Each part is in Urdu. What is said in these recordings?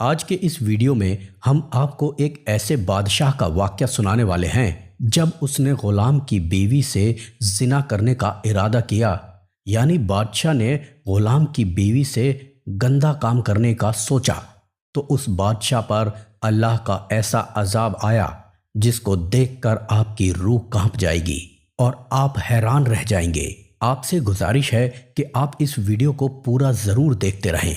آج کے اس ویڈیو میں ہم آپ کو ایک ایسے بادشاہ کا واقعہ سنانے والے ہیں جب اس نے غلام کی بیوی سے زنا کرنے کا ارادہ کیا، یعنی بادشاہ نے غلام کی بیوی سے گندا کام کرنے کا سوچا تو اس بادشاہ پر اللہ کا ایسا عذاب آیا جس کو دیکھ کر آپ کی روح کانپ جائے گی اور آپ حیران رہ جائیں گے۔ آپ سے گزارش ہے کہ آپ اس ویڈیو کو پورا ضرور دیکھتے رہیں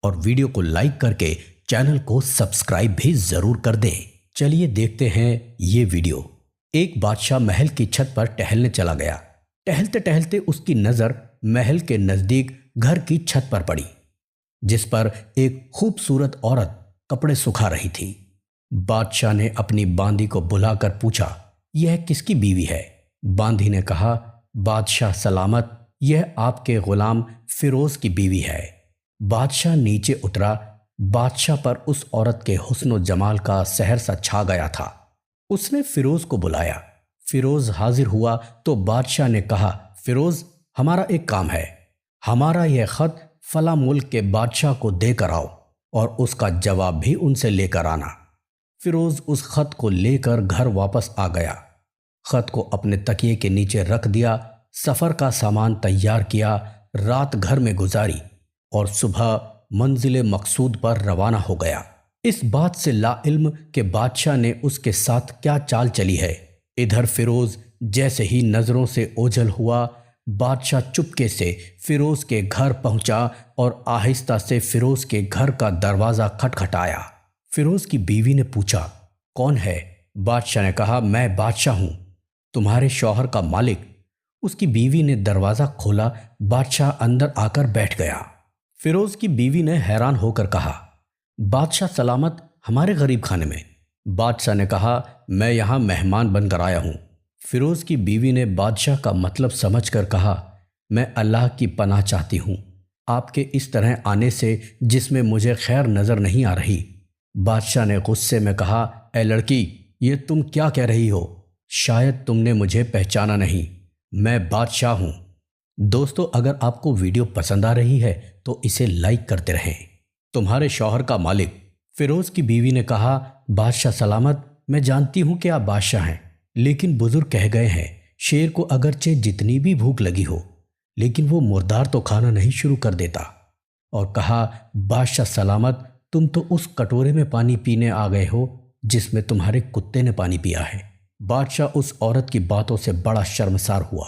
اور ویڈیو کو لائک کر کے چینل کو سبسکرائب بھی ضرور کر دیں۔ چلیے دیکھتے ہیں یہ ویڈیو۔ ایک بادشاہ محل کی چھت پر ٹہلنے چلا گیا۔ ٹہلتے ٹہلتے اس کی نظر محل کے نزدیک گھر کی چھت پر پڑی جس پر ایک خوبصورت عورت کپڑے سکھا رہی تھی۔ بادشاہ نے اپنی باندی کو بلا کر پوچھا، یہ کس کی بیوی ہے؟ باندی نے کہا، بادشاہ سلامت، یہ آپ کے غلام فیروز کی بیوی ہے۔ بادشاہ نیچے اترا۔ بادشاہ پر اس عورت کے حسن و جمال کا سحر سا چھا گیا تھا۔ اس نے فیروز کو بلایا۔ فیروز حاضر ہوا تو بادشاہ نے کہا، فیروز، ہمارا ایک کام ہے، ہمارا یہ خط فلاں ملک کے بادشاہ کو دے کر آؤ اور اس کا جواب بھی ان سے لے کر آنا۔ فیروز اس خط کو لے کر گھر واپس آ گیا۔ خط کو اپنے تکیے کے نیچے رکھ دیا، سفر کا سامان تیار کیا، رات گھر میں گزاری اور صبح منزل مقصود پر روانہ ہو گیا۔ اس بات سے لا علم کہ بادشاہ نے اس کے ساتھ کیا چال چلی ہے۔ ادھر فیروز جیسے ہی نظروں سے اوجھل ہوا، بادشاہ چپکے سے فیروز کے گھر پہنچا اور آہستہ سے فیروز کے گھر کا دروازہ کھٹکھٹایا۔ فیروز کی بیوی نے پوچھا، کون ہے؟ بادشاہ نے کہا، میں بادشاہ ہوں، تمہارے شوہر کا مالک۔ اس کی بیوی نے دروازہ کھولا۔ بادشاہ اندر آ کر بیٹھ گیا۔ فیروز کی بیوی نے حیران ہو کر کہا، بادشاہ سلامت، ہمارے غریب خانے میں۔ بادشاہ نے کہا، میں یہاں مہمان بن کر آیا ہوں۔ فیروز کی بیوی نے بادشاہ کا مطلب سمجھ کر کہا، میں اللہ کی پناہ چاہتی ہوں آپ کے اس طرح آنے سے جس میں مجھے خیر نظر نہیں آ رہی۔ بادشاہ نے غصے میں کہا، اے لڑکی، یہ تم کیا کہہ رہی ہو؟ شاید تم نے مجھے پہچانا نہیں، میں بادشاہ ہوں۔ دوستو، اگر آپ کو ویڈیو پسند آ رہی ہے تو اسے لائک کرتے رہیں۔ تمہارے شوہر کا مالک۔ فیروز کی بیوی نے کہا، بادشاہ سلامت، میں جانتی ہوں کہ آپ بادشاہ ہیں، لیکن بزرگ کہہ گئے ہیں، شیر کو اگرچہ جتنی بھی بھوک لگی ہو لیکن وہ مردار تو کھانا نہیں شروع کر دیتا۔ اور کہا، بادشاہ سلامت، تم تو اس کٹورے میں پانی پینے آ گئے ہو جس میں تمہارے کتے نے پانی پیا ہے۔ بادشاہ اس عورت کی باتوں سے بڑا شرمسار ہوا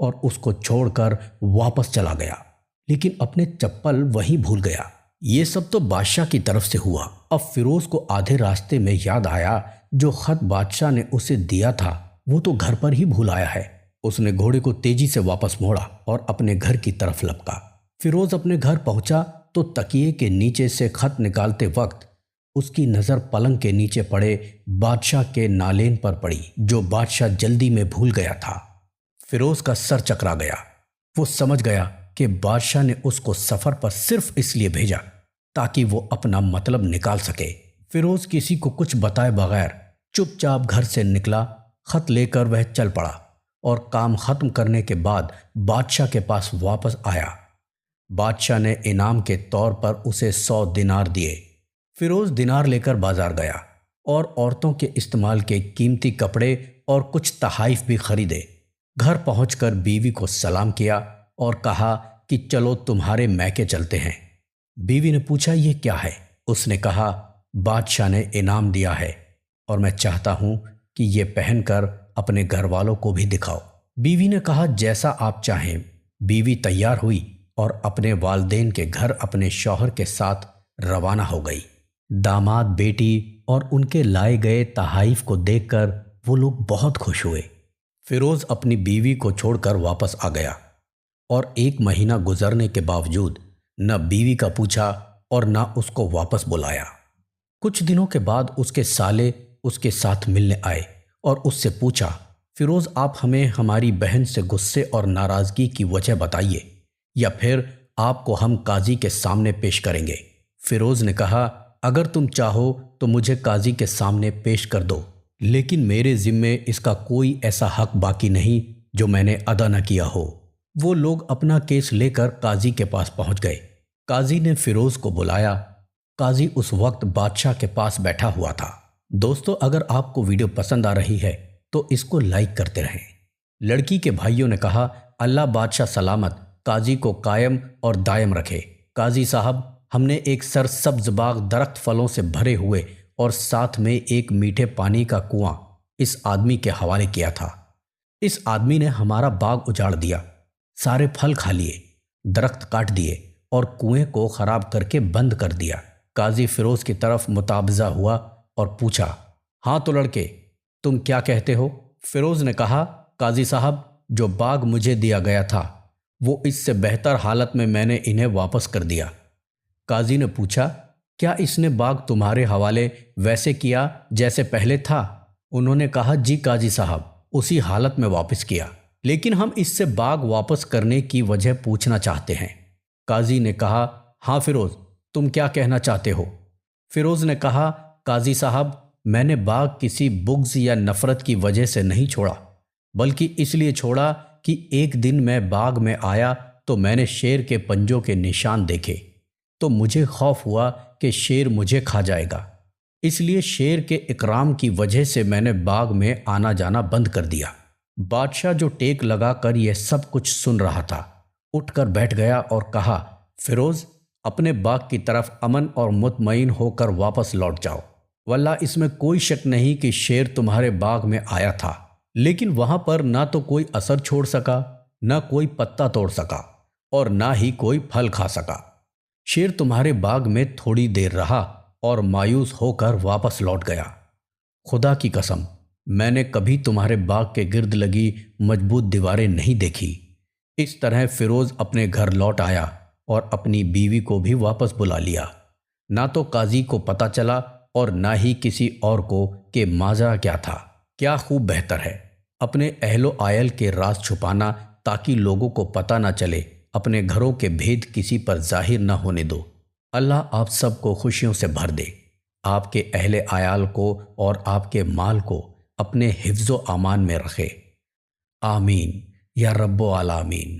اور اس کو چھوڑ کر واپس چلا گیا، لیکن اپنے چپل وہیں بھول گیا۔ یہ سب تو بادشاہ کی طرف سے ہوا۔ اب فیروز کو آدھے راستے میں یاد آیا، جو خط بادشاہ نے اسے دیا تھا وہ تو گھر پر ہی بھول آیا ہے۔ اس نے گھوڑے کو تیزی سے واپس موڑا اور اپنے گھر کی طرف لپکا۔ فیروز اپنے گھر پہنچا تو تکیے کے نیچے سے خط نکالتے وقت اس کی نظر پلنگ کے نیچے پڑے بادشاہ کے نالین پر پڑی، جو بادشاہ جلدی میں بھول گیا تھا۔ فیروز کا سر چکرا گیا۔ وہ سمجھ گیا کہ بادشاہ نے اس کو سفر پر صرف اس لیے بھیجا تاکہ وہ اپنا مطلب نکال سکے۔ فیروز کسی کو کچھ بتائے بغیر چپ چاپ گھر سے نکلا۔ خط لے کر وہ چل پڑا اور کام ختم کرنے کے بعد بادشاہ کے پاس واپس آیا۔ بادشاہ نے انعام کے طور پر اسے 100 دینار دیے۔ فیروز دینار لے کر بازار گیا اور عورتوں کے استعمال کے قیمتی کپڑے اور کچھ تحائف بھی خریدے۔ گھر پہنچ کر بیوی کو سلام کیا اور کہا کہ چلو تمہارے میکے چلتے ہیں۔ بیوی نے پوچھا، یہ کیا ہے؟ اس نے کہا، بادشاہ نے انعام دیا ہے اور میں چاہتا ہوں کہ یہ پہن کر اپنے گھر والوں کو بھی دکھاؤ۔ بیوی نے کہا، جیسا آپ چاہیں۔ بیوی تیار ہوئی اور اپنے والدین کے گھر اپنے شوہر کے ساتھ روانہ ہو گئی۔ داماد، بیٹی اور ان کے لائے گئے تحائف کو دیکھ کر وہ لوگ بہت خوش ہوئے۔ فیروز اپنی بیوی کو چھوڑ کر واپس آ گیا اور 1 مہینہ گزرنے کے باوجود نہ بیوی کا پوچھا اور نہ اس کو واپس بلایا۔ کچھ دنوں کے بعد اس کے سالے اس کے ساتھ ملنے آئے اور اس سے پوچھا، فیروز، آپ ہمیں ہماری بہن سے غصے اور ناراضگی کی وجہ بتائیے یا پھر آپ کو ہم قاضی کے سامنے پیش کریں گے۔ فیروز نے کہا، اگر تم چاہو تو مجھے قاضی کے سامنے پیش کر دو، لیکن میرے ذمے اس کا کوئی ایسا حق باقی نہیں جو میں نے ادا نہ کیا ہو۔ وہ لوگ اپنا کیس لے کر قاضی کے پاس پہنچ گئے۔ قاضی نے فیروز کو بلایا قاضی اس وقت بادشاہ کے پاس بیٹھا ہوا تھا۔ دوستو، اگر آپ کو ویڈیو پسند آ رہی ہے تو اس کو لائک کرتے رہیں۔ لڑکی کے بھائیوں نے کہا، اللہ بادشاہ سلامت قاضی کو قائم اور دائم رکھے۔ قاضی صاحب، ہم نے ایک سرسبز باغ درخت پھلوں سے بھرے ہوئے اور ساتھ میں ایک میٹھے پانی کا کنواں اس آدمی کے حوالے کیا تھا۔ اس آدمی نے ہمارا باغ اجاڑ دیا، سارے پھل کھا لیے، درخت کاٹ دیے اور کنویں کو خراب کر کے بند کر دیا۔ قاضی فیروز کی طرف متابزہ ہوا اور پوچھا، ہاں تو لڑکے، تم کیا کہتے ہو؟ فیروز نے کہا، قاضی صاحب، جو باغ مجھے دیا گیا تھا وہ اس سے بہتر حالت میں نے انہیں واپس کر دیا۔ قاضی نے پوچھا، کیا اس نے باغ تمہارے حوالے ویسے کیا جیسے پہلے تھا؟ انہوں نے کہا، جی قاضی صاحب، اسی حالت میں واپس کیا، لیکن ہم اس سے باغ واپس کرنے کی وجہ پوچھنا چاہتے ہیں۔ قاضی نے کہا، ہاں فیروز، تم کیا کہنا چاہتے ہو؟ فیروز نے کہا، قاضی صاحب، میں نے باغ کسی بغض یا نفرت کی وجہ سے نہیں چھوڑا، بلکہ اس لیے چھوڑا کہ ایک دن میں باغ میں آیا تو میں نے شیر کے پنجوں کے نشان دیکھے، تو مجھے خوف ہوا کہ شیر مجھے کھا جائے گا، اس لیے شیر کے اکرام کی وجہ سے میں نے باغ میں آنا جانا بند کر دیا۔ بادشاہ جو ٹیک لگا کر یہ سب کچھ سن رہا تھا، اٹھ کر بیٹھ گیا اور کہا، فیروز، اپنے باغ کی طرف امن اور مطمئن ہو کر واپس لوٹ جاؤ۔ واللہ اس میں کوئی شک نہیں کہ شیر تمہارے باغ میں آیا تھا، لیکن وہاں پر نہ تو کوئی اثر چھوڑ سکا، نہ کوئی پتا توڑ سکا اور نہ ہی کوئی پھل کھا سکا۔ شیر تمہارے باغ میں تھوڑی دیر رہا اور مایوس ہو کر واپس لوٹ گیا۔ خدا کی قسم، میں نے کبھی تمہارے باغ کے گرد لگی مضبوط دیواریں نہیں دیکھی۔ اس طرح فیروز اپنے گھر لوٹ آیا اور اپنی بیوی کو بھی واپس بلا لیا۔ نہ تو قاضی کو پتہ چلا اور نہ ہی کسی اور کو کہ ماجرا کیا تھا۔ کیا خوب بہتر ہے اپنے اہل و عیال کے راز چھپانا تاکہ لوگوں کو پتہ نہ چلے، اپنے گھروں کے بھید کسی پر ظاہر نہ ہونے دو۔ اللہ آپ سب کو خوشیوں سے بھر دے، آپ کے اہل عیال کو اور آپ کے مال کو اپنے حفظ و امان میں رکھے۔ آمین یا رب العالمین۔